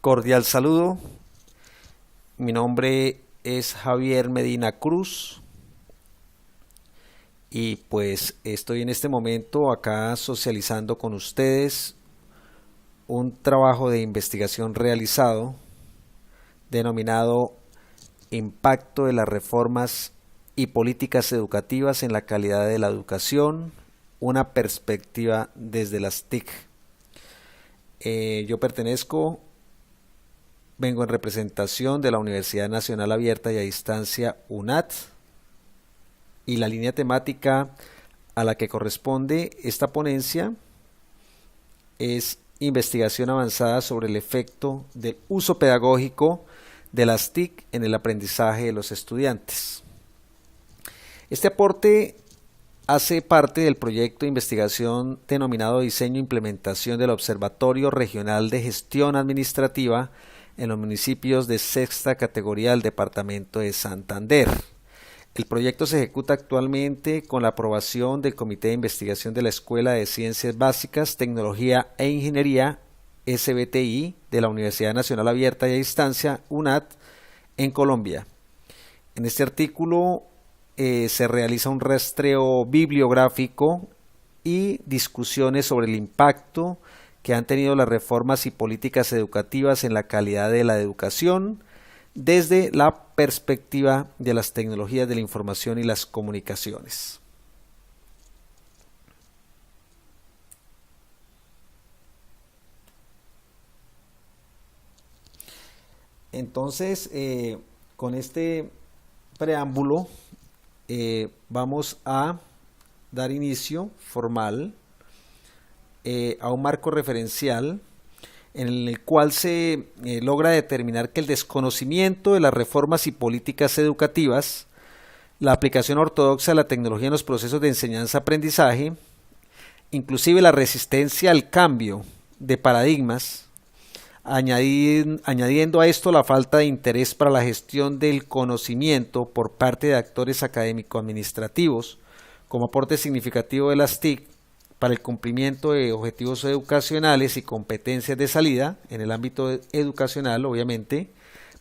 Cordial saludo, mi nombre es Javier Medina Cruz y pues estoy en este momento acá socializando con ustedes un trabajo de investigación realizado denominado Impacto de las reformas y políticas educativas en la calidad de la educación, una perspectiva desde las TIC. Yo vengo en representación de la Universidad Nacional Abierta y a Distancia UNAD, y la línea temática a la que corresponde esta ponencia es investigación avanzada sobre el efecto del uso pedagógico de las TIC en el aprendizaje de los estudiantes. Este aporte hace parte del proyecto de investigación denominado Diseño e Implementación del Observatorio Regional de Gestión Administrativa en los municipios de sexta categoría del departamento de Santander. El proyecto se ejecuta actualmente con la aprobación del Comité de Investigación de la Escuela de Ciencias Básicas, Tecnología e Ingeniería SBTI de la Universidad Nacional Abierta y a Distancia UNAD en Colombia. En este artículo se realiza un rastreo bibliográfico y discusiones sobre el impacto que han tenido las reformas y políticas educativas en la calidad de la educación desde la perspectiva de las tecnologías de la información y las comunicaciones. Entonces, con este preámbulo, vamos a dar inicio formal a un marco referencial en el cual se logra determinar que el desconocimiento de las reformas y políticas educativas, la aplicación ortodoxa de la tecnología en los procesos de enseñanza-aprendizaje, inclusive la resistencia al cambio de paradigmas, añadiendo a esto la falta de interés para la gestión del conocimiento por parte de actores académico-administrativos como aporte significativo de las TIC para el cumplimiento de objetivos educacionales y competencias de salida en el ámbito educacional, obviamente,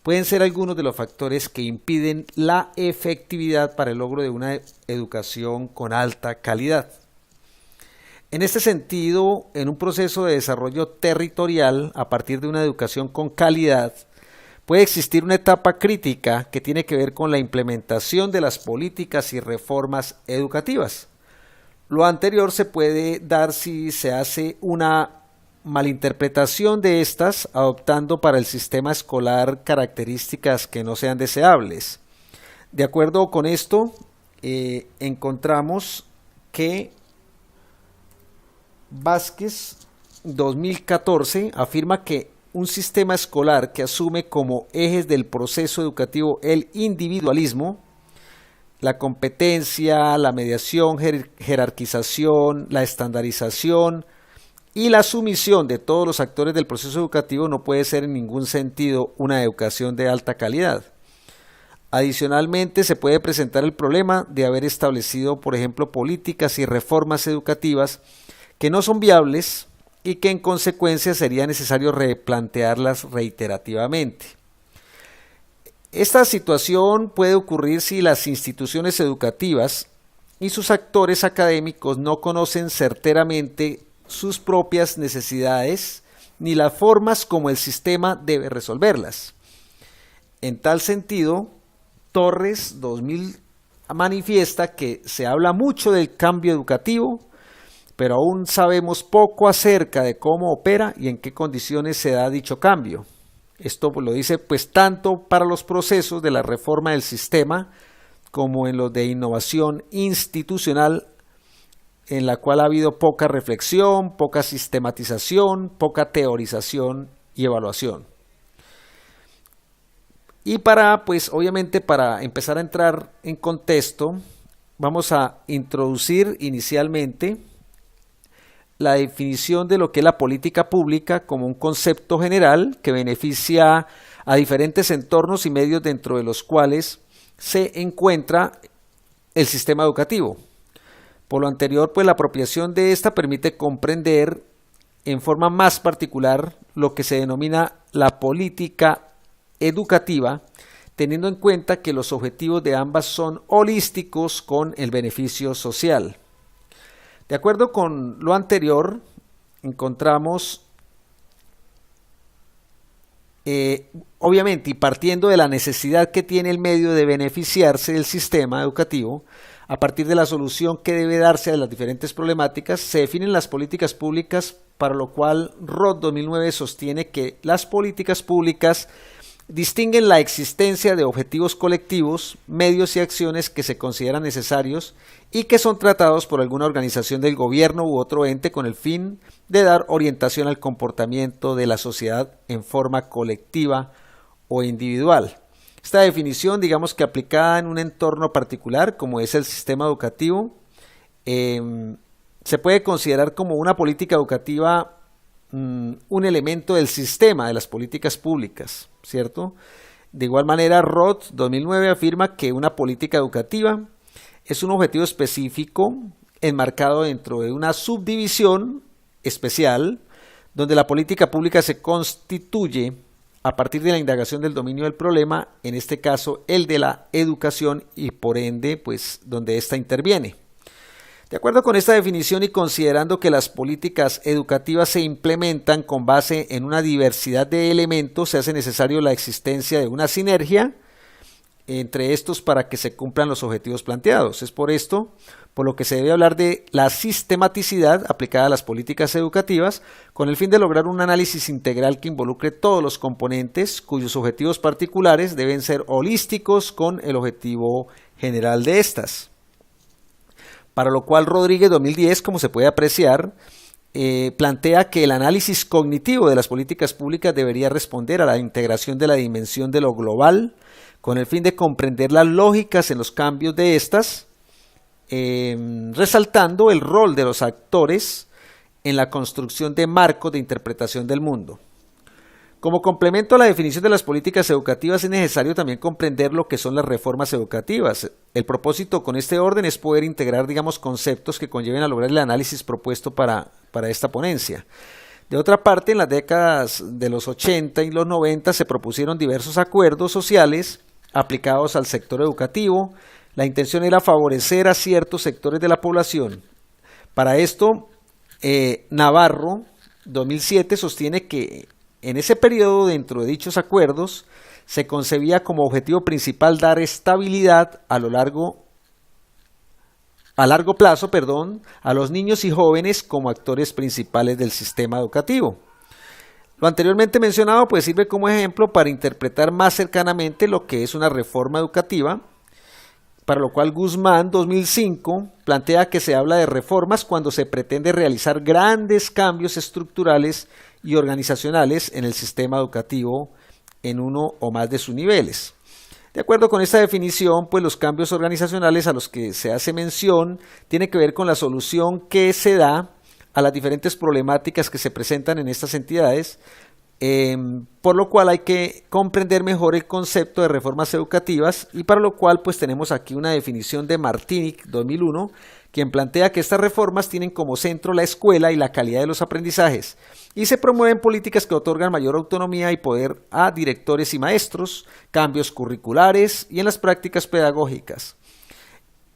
pueden ser algunos de los factores que impiden la efectividad para el logro de una educación con alta calidad. En este sentido, en un proceso de desarrollo territorial a partir de una educación con calidad, puede existir una etapa crítica que tiene que ver con la implementación de las políticas y reformas educativas. Lo anterior se puede dar si se hace una malinterpretación de estas, adoptando para el sistema escolar características que no sean deseables. De acuerdo con esto, encontramos que Vázquez 2014 afirma que un sistema escolar que asume como ejes del proceso educativo el individualismo, la competencia, la mediación, jerarquización, la estandarización y la sumisión de todos los actores del proceso educativo no puede ser en ningún sentido una educación de alta calidad. Adicionalmente, se puede presentar el problema de haber establecido, por ejemplo, políticas y reformas educativas que no son viables y que en consecuencia sería necesario replantearlas reiterativamente. Esta situación puede ocurrir si las instituciones educativas y sus actores académicos no conocen certeramente sus propias necesidades ni las formas como el sistema debe resolverlas. En tal sentido, Torres 2000 manifiesta que se habla mucho del cambio educativo, pero aún sabemos poco acerca de cómo opera y en qué condiciones se da dicho cambio. Esto lo dice pues tanto para los procesos de la reforma del sistema como en los de innovación institucional, en la cual ha habido poca reflexión, poca sistematización, poca teorización y evaluación. Y obviamente para empezar a entrar en contexto, vamos a introducir inicialmente la definición de lo que es la política pública como un concepto general que beneficia a diferentes entornos y medios dentro de los cuales se encuentra el sistema educativo. Por lo anterior, pues la apropiación de esta permite comprender en forma más particular lo que se denomina la política educativa, teniendo en cuenta que los objetivos de ambas son holísticos con el beneficio social. De acuerdo con lo anterior, encontramos, obviamente, y partiendo de la necesidad que tiene el medio de beneficiarse del sistema educativo, a partir de la solución que debe darse a las diferentes problemáticas, se definen las políticas públicas, para lo cual Roth 2009 sostiene que las políticas públicas distinguen la existencia de objetivos colectivos, medios y acciones que se consideran necesarios y que son tratados por alguna organización del gobierno u otro ente con el fin de dar orientación al comportamiento de la sociedad en forma colectiva o individual. Esta definición, digamos que aplicada en un entorno particular, como es el sistema educativo, se puede considerar como una política educativa un elemento del sistema de las políticas públicas, ¿cierto? De igual manera, Roth 2009 afirma que una política educativa es un objetivo específico enmarcado dentro de una subdivisión especial, donde la política pública se constituye a partir de la indagación del dominio del problema, en este caso el de la educación, y por ende, pues, donde ésta interviene. De acuerdo con esta definición y considerando que las políticas educativas se implementan con base en una diversidad de elementos, se hace necesario la existencia de una sinergia entre estos para que se cumplan los objetivos planteados. Es por esto por lo que se debe hablar de la sistematicidad aplicada a las políticas educativas, con el fin de lograr un análisis integral que involucre todos los componentes, cuyos objetivos particulares deben ser holísticos con el objetivo general de estas. Para lo cual Rodríguez 2010, como se puede apreciar, plantea que el análisis cognitivo de las políticas públicas debería responder a la integración de la dimensión de lo global, con el fin de comprender las lógicas en los cambios de estas, resaltando el rol de los actores en la construcción de marcos de interpretación del mundo. Como complemento a la definición de las políticas educativas, es necesario también comprender lo que son las reformas educativas. El propósito con este orden es poder integrar, digamos, conceptos que conlleven a lograr el análisis propuesto para esta ponencia. De otra parte, en las décadas de los 80 y los 90 se propusieron diversos acuerdos sociales aplicados al sector educativo. La intención era favorecer a ciertos sectores de la población. Para esto, Navarro 2007 sostiene que en ese periodo, dentro de dichos acuerdos, se concebía como objetivo principal dar estabilidad a largo plazo, a los niños y jóvenes como actores principales del sistema educativo. Lo anteriormente mencionado pues sirve como ejemplo para interpretar más cercanamente lo que es una reforma educativa, para lo cual Guzmán 2005 plantea que se habla de reformas cuando se pretende realizar grandes cambios estructurales y organizacionales en el sistema educativo en uno o más de sus niveles. De acuerdo con esta definición, pues los cambios organizacionales a los que se hace mención tienen que ver con la solución que se da a las diferentes problemáticas que se presentan en estas entidades, por lo cual hay que comprender mejor el concepto de reformas educativas, y para lo cual pues tenemos aquí una definición de Martinic 2001, quien plantea que estas reformas tienen como centro la escuela y la calidad de los aprendizajes, y se promueven políticas que otorgan mayor autonomía y poder a directores y maestros, cambios curriculares y en las prácticas pedagógicas.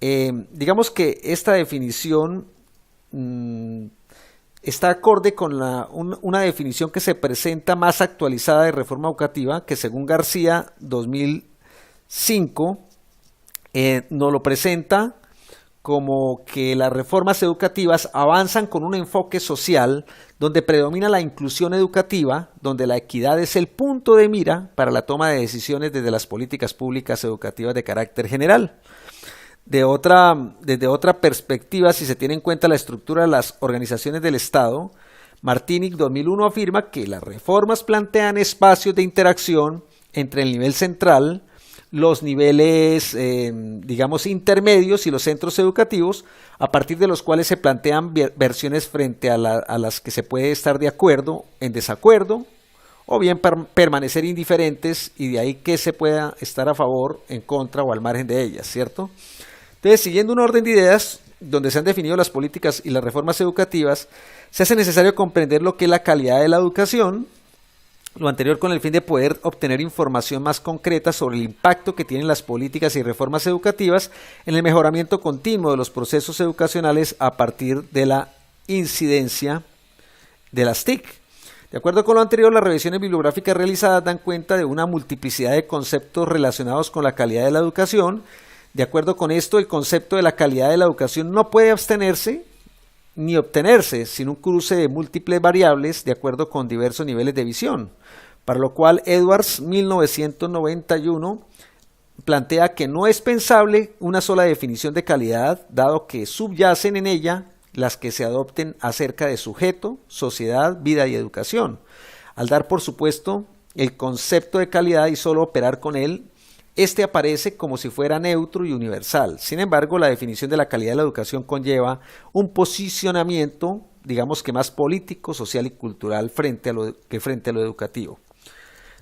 Digamos que esta definición está acorde con una definición que se presenta más actualizada de reforma educativa, que según García 2005 nos lo presenta como que las reformas educativas avanzan con un enfoque social donde predomina la inclusión educativa, donde la equidad es el punto de mira para la toma de decisiones desde las políticas públicas educativas de carácter general. Desde otra perspectiva, si se tiene en cuenta la estructura de las organizaciones del Estado, Martinic 2001 afirma que las reformas plantean espacios de interacción entre el nivel central, los niveles, digamos, intermedios y los centros educativos, a partir de los cuales se plantean versiones frente a las que se puede estar de acuerdo, en desacuerdo, o bien permanecer indiferentes, y de ahí que se pueda estar a favor, en contra o al margen de ellas, ¿cierto? Entonces, siguiendo un orden de ideas, donde se han definido las políticas y las reformas educativas, se hace necesario comprender lo que es la calidad de la educación, lo anterior con el fin de poder obtener información más concreta sobre el impacto que tienen las políticas y reformas educativas en el mejoramiento continuo de los procesos educacionales a partir de la incidencia de las TIC. De acuerdo con lo anterior, las revisiones bibliográficas realizadas dan cuenta de una multiplicidad de conceptos relacionados con la calidad de la educación. De acuerdo con esto, el concepto de la calidad de la educación no puede abstenerse ni obtenerse sin un cruce de múltiples variables de acuerdo con diversos niveles de visión, para lo cual Edwards 1991 plantea que no es pensable una sola definición de calidad, dado que subyacen en ella las que se adopten acerca de sujeto, sociedad, vida y educación. Al dar por supuesto el concepto de calidad y solo operar con él, este aparece como si fuera neutro y universal. Sin embargo, la definición de la calidad de la educación conlleva un posicionamiento, digamos que más político, social y cultural frente a lo educativo.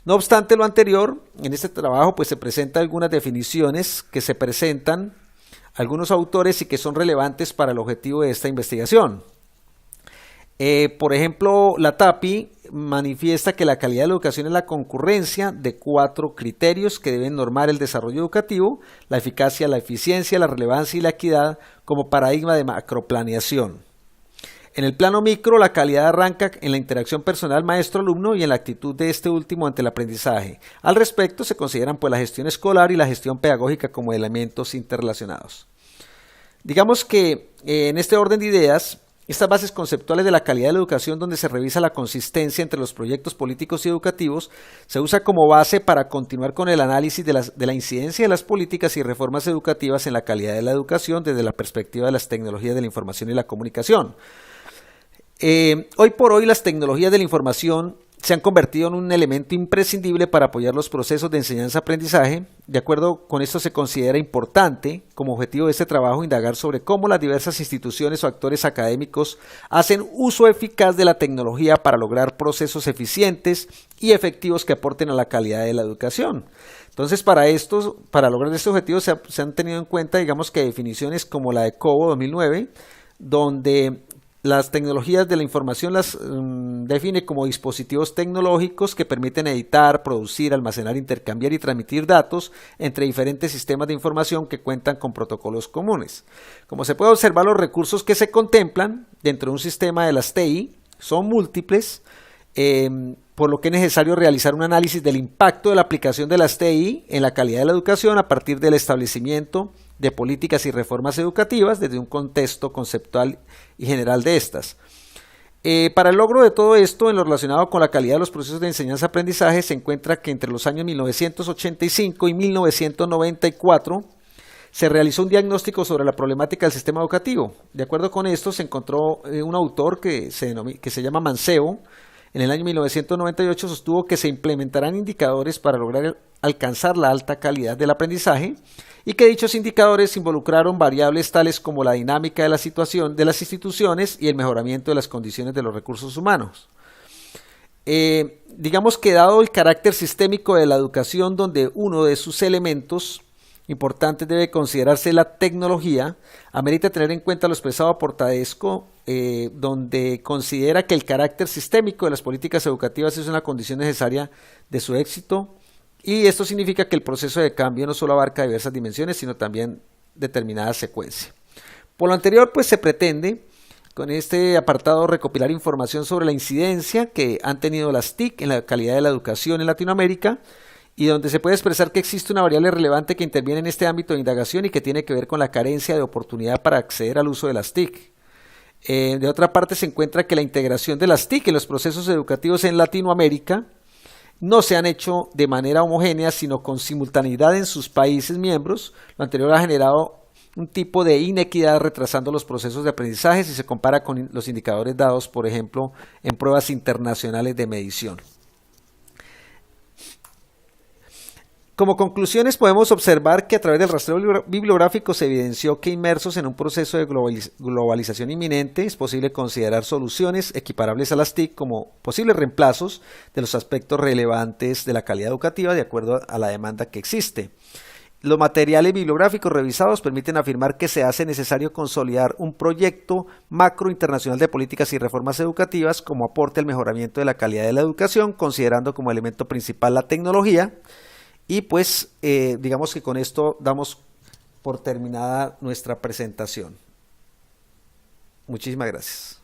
No obstante lo anterior, en este trabajo pues se presentan algunas definiciones que se presentan algunos autores y que son relevantes para el objetivo de esta investigación. Por ejemplo, la TAPI manifiesta que la calidad de la educación es la concurrencia de 4 criterios que deben normar el desarrollo educativo: la eficacia, la eficiencia, la relevancia y la equidad como paradigma de macroplaneación. En el plano micro, la calidad arranca en la interacción personal maestro-alumno y en la actitud de este último ante el aprendizaje. Al respecto, se consideran pues la gestión escolar y la gestión pedagógica como elementos interrelacionados. Digamos que en este orden de ideas, estas bases conceptuales de la calidad de la educación, donde se revisa la consistencia entre los proyectos políticos y educativos, se usa como base para continuar con el análisis de la incidencia de las políticas y reformas educativas en la calidad de la educación desde la perspectiva de las tecnologías de la información y la comunicación. Hoy por hoy las tecnologías de la información se han convertido en un elemento imprescindible para apoyar los procesos de enseñanza-aprendizaje. De acuerdo con esto, se considera importante, como objetivo de este trabajo, indagar sobre cómo las diversas instituciones o actores académicos hacen uso eficaz de la tecnología para lograr procesos eficientes y efectivos que aporten a la calidad de la educación. Entonces, para lograr este objetivo se han tenido en cuenta, digamos que definiciones como la de Cobo 2009, donde las tecnologías de la información las define como dispositivos tecnológicos que permiten editar, producir, almacenar, intercambiar y transmitir datos entre diferentes sistemas de información que cuentan con protocolos comunes. Como se puede observar, los recursos que se contemplan dentro de un sistema de las TI son múltiples, por lo que es necesario realizar un análisis del impacto de la aplicación de las TI en la calidad de la educación a partir del establecimiento de políticas y reformas educativas desde un contexto conceptual y general de estas. Para el logro de todo esto, en lo relacionado con la calidad de los procesos de enseñanza-aprendizaje, se encuentra que entre los años 1985 y 1994 se realizó un diagnóstico sobre la problemática del sistema educativo. De acuerdo con esto, se encontró un autor que se llama Mancebo. En el año 1998 sostuvo que se implementarán indicadores para lograr alcanzar la alta calidad del aprendizaje y que dichos indicadores involucraron variables tales como la dinámica de la situación de las instituciones y el mejoramiento de las condiciones de los recursos humanos. Digamos que dado el carácter sistémico de la educación, donde uno de sus elementos importantes debe considerarse la tecnología, amerita tener en cuenta lo expresado por Tedesco, donde considera que el carácter sistémico de las políticas educativas es una condición necesaria de su éxito, y esto significa que el proceso de cambio no solo abarca diversas dimensiones, sino también determinada secuencia. Por lo anterior, pues se pretende con este apartado recopilar información sobre la incidencia que han tenido las TIC en la calidad de la educación en Latinoamérica, y donde se puede expresar que existe una variable relevante que interviene en este ámbito de indagación y que tiene que ver con la carencia de oportunidad para acceder al uso de las TIC. De otra parte, se encuentra que la integración de las TIC en los procesos educativos en Latinoamérica no se han hecho de manera homogénea, sino con simultaneidad en sus países miembros. Lo anterior ha generado un tipo de inequidad, retrasando los procesos de aprendizaje si se compara con los indicadores dados, por ejemplo, en pruebas internacionales de medición. Como conclusiones, podemos observar que a través del rastreo bibliográfico se evidenció que inmersos en un proceso de globalización inminente es posible considerar soluciones equiparables a las TIC como posibles reemplazos de los aspectos relevantes de la calidad educativa de acuerdo a la demanda que existe. Los materiales bibliográficos revisados permiten afirmar que se hace necesario consolidar un proyecto macro internacional de políticas y reformas educativas como aporte al mejoramiento de la calidad de la educación, considerando como elemento principal la tecnología. Y pues digamos que con esto damos por terminada nuestra presentación. Muchísimas gracias.